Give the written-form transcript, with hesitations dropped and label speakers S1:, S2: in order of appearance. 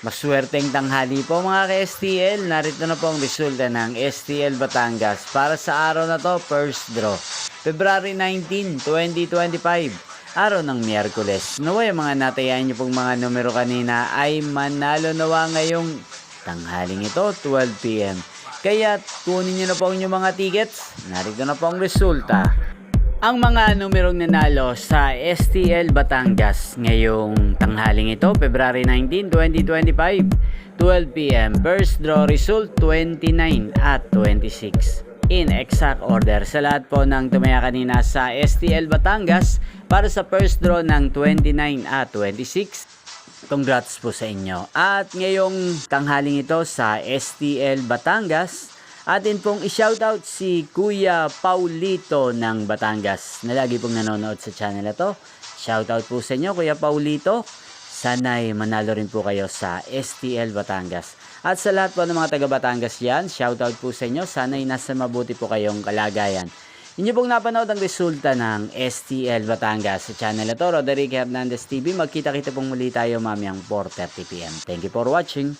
S1: Maswerteng tanghali po mga ka-STL. Narito na po ang resulta ng STL Batangas para sa araw na to, first draw. February 19, 2025. Araw ng Miyerkules. Naway mga natayan niyo pong mga numero kanina ay manalo nawa ngayong tanghaling ito, 12 PM. Kaya kunin niyo na po ang inyong mga tickets. Narito na po ang resulta. Ang mga numerong nanalo sa STL Batangas ngayong tanghaling ito, February 19, 2025, 12 PM. First draw result 29 at 26. In exact order sa lahat po ng tumaya kanina sa STL Batangas para sa first draw ng 29 at 26. Congrats po sa inyo. At ngayong tanghaling ito sa STL Batangas, atin pong i-shoutout si Kuya Paulito ng Batangas na lagi pong nanonood sa channel na to. Shoutout po sa inyo Kuya Paulito. Sana'y manalo rin po kayo sa STL Batangas. At sa lahat po ng mga taga Batangas yan, shoutout po sa inyo. Sana'y nasa mabuti po kayong kalagayan. Inyo pong napanood ang resulta ng STL Batangas sa channel na to, Roderick Hernandez TV. Magkita-kita pong muli tayo mamayang 4:30 PM. Thank you for watching.